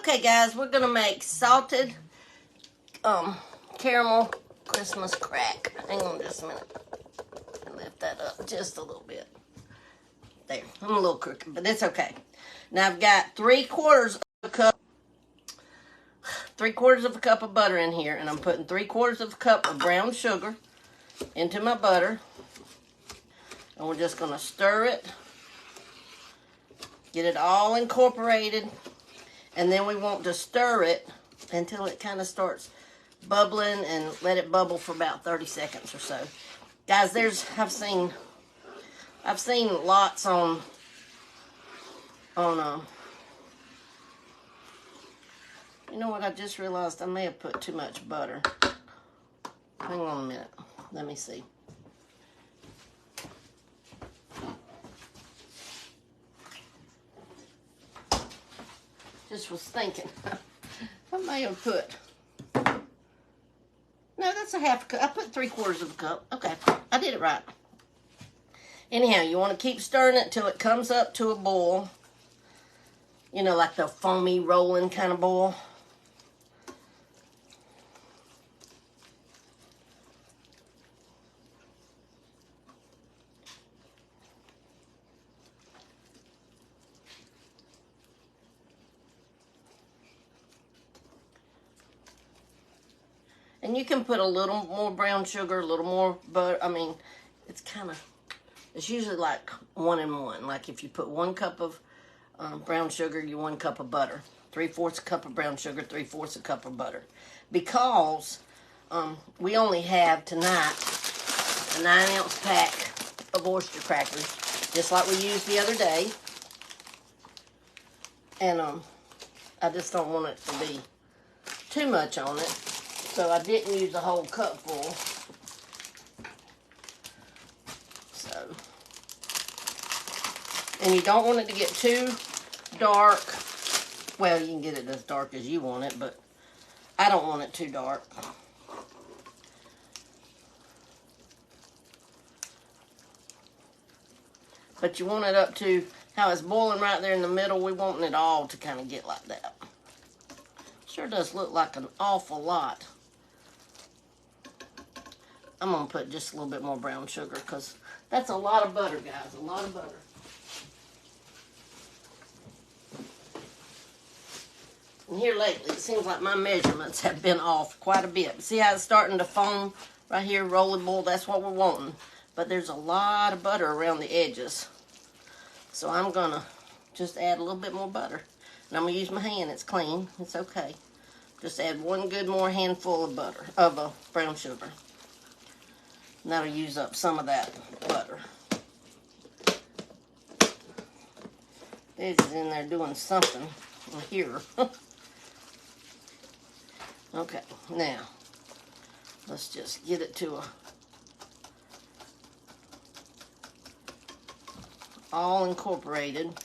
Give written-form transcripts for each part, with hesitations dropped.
Okay, guys, we're gonna make salted caramel Christmas crack. Hang on just a minute. I lift that up just a little bit. There, I'm a little crooked, but it's okay. Now I've got 3/4 of a cup of butter in here, and I'm putting 3/4 of a cup of brown sugar into my butter. And we're just gonna stir it, get it all incorporated, and then we want to stir it until it kind of starts bubbling, and let it bubble for about 30 seconds or so. Guys, I've seen lots on you know what, I just realized I may have put too much butter. Hang on a minute. Let me see. Just was thinking. I may have put... No, that's a half cup. I put 3/4 of a cup. Okay, I did it right. Anyhow, you want to keep stirring it till it comes up to a boil. You know, like the foamy, rolling kind of boil. And you can put a little more brown sugar, a little more butter. I mean, it's usually like 1 and 1. Like if you put 1 cup of brown sugar, 1 cup of butter. 3/4 a cup of brown sugar, 3/4 a cup of butter. Because we only have tonight a 9-ounce pack of oyster crackers, just like we used the other day. And I just don't want it to be too much on it. So I didn't use a whole cup full. So, and you don't want it to get too dark. Well, you can get it as dark as you want it, but I don't want it too dark. But you want it up to how it's boiling right there in the middle. We want it all to kind of get like that. Sure does look like an awful lot. I'm going to put just a little bit more brown sugar because that's a lot of butter, guys. A lot of butter. And here lately, it seems like my measurements have been off quite a bit. See how it's starting to foam right here, rolling boil? That's what we're wanting. But there's a lot of butter around the edges. So I'm going to just add a little bit more butter. And I'm going to use my hand. It's clean. It's okay. Just add 1 good more handful of butter, brown sugar. And that'll use up some of that butter. This is in there doing something here. Okay, now let's just get it to all incorporated.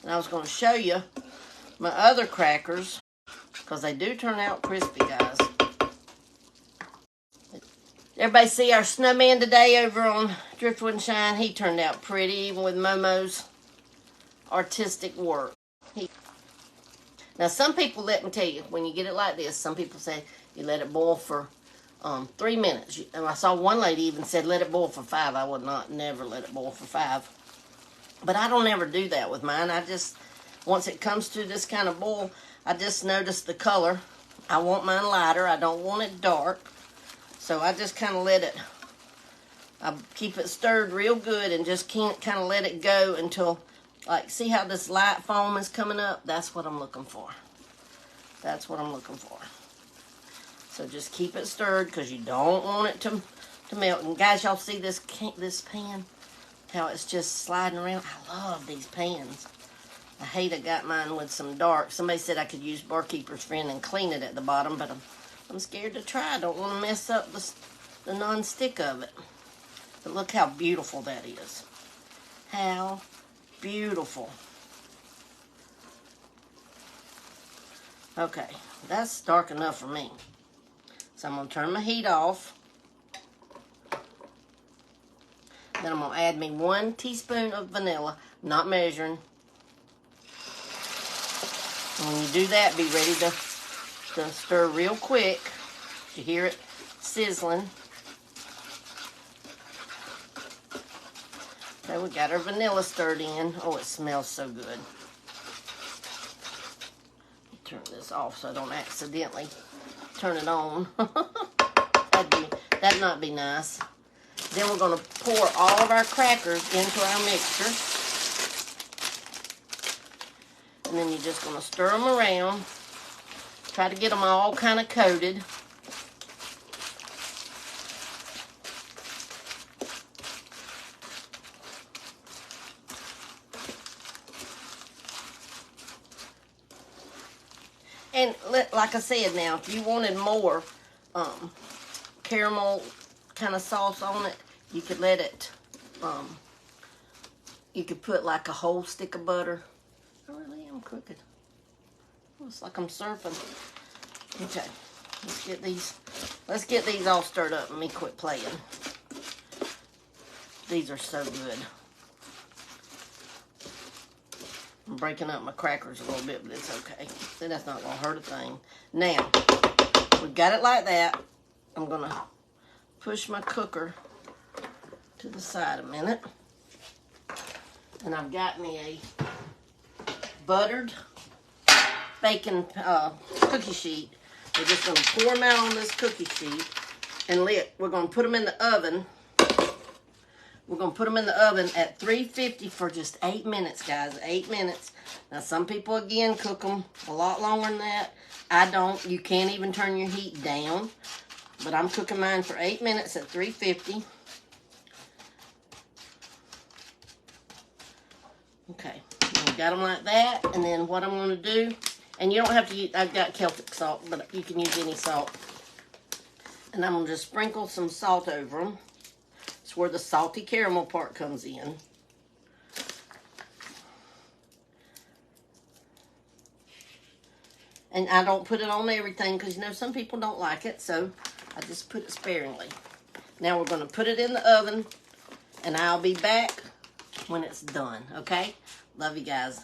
And I was going to show you my other crackers, because they do turn out crispy, guys. Everybody see our snowman today over on Driftwood and Shine? He turned out pretty, even with Momo's artistic work. Now, some people, let me tell you, when you get it like this, some people say you let it boil for 3 minutes. And I saw one lady even said let it boil for 5. I would never let it boil for 5. But I don't ever do that with mine. I just... Once it comes to this kind of boil, I just notice the color. I want mine lighter. I don't want it dark. So I just kind of let it, I keep it stirred real good and just kind of let it go until, like, see how this light foam is coming up? That's what I'm looking for. That's what I'm looking for. So just keep it stirred because you don't want it to melt. And guys, y'all see this pan? How it's just sliding around? I love these pans. I hate I got mine with some dark. Somebody said I could use Barkeeper's Friend and clean it at the bottom, but I'm scared to try. I don't want to mess up the non-stick of it. But look how beautiful that is. How beautiful. Okay, that's dark enough for me. So I'm going to turn my heat off. Then I'm going to add me 1 teaspoon of vanilla, not measuring. And when you do that, be ready to stir real quick. You hear it sizzling. Okay, we got our vanilla stirred in. Oh, it smells so good. Turn this off so I don't accidentally turn it on. That'd not be nice. Then we're going to pour all of our crackers into our mixture. And then you're just going to stir them around. Try to get them all kind of coated. And like I said now, if you wanted more caramel kind of sauce on it, you could let it, you could put like a whole stick of butter. I really am crooked. Looks like I'm surfing. Okay, let's get these all stirred up and me quit playing. These are so good. I'm breaking up my crackers a little bit, but it's okay. See, that's not going to hurt a thing. Now, we've got it like that. I'm going to push my cooker to the side a minute. And I've got me a buttered bacon cookie sheet. We're just going to pour them out on this cookie sheet. And we're going to put them in the oven. We're going to put them in the oven at 350 for just 8 minutes, guys. 8 minutes. Now, some people, again, cook them a lot longer than that. I don't. You can't even turn your heat down. But I'm cooking mine for 8 minutes at 350. Okay. We got them like that. And then what I'm going to do, and you don't have to use, I've got Celtic salt, but you can use any salt. And I'm going to just sprinkle some salt over them. Where the salty caramel part comes in. And I don't put it on everything because, you know, some people don't like it, so I just put it sparingly. Now we're going to put it in the oven, and I'll be back when it's done, okay? Love you guys.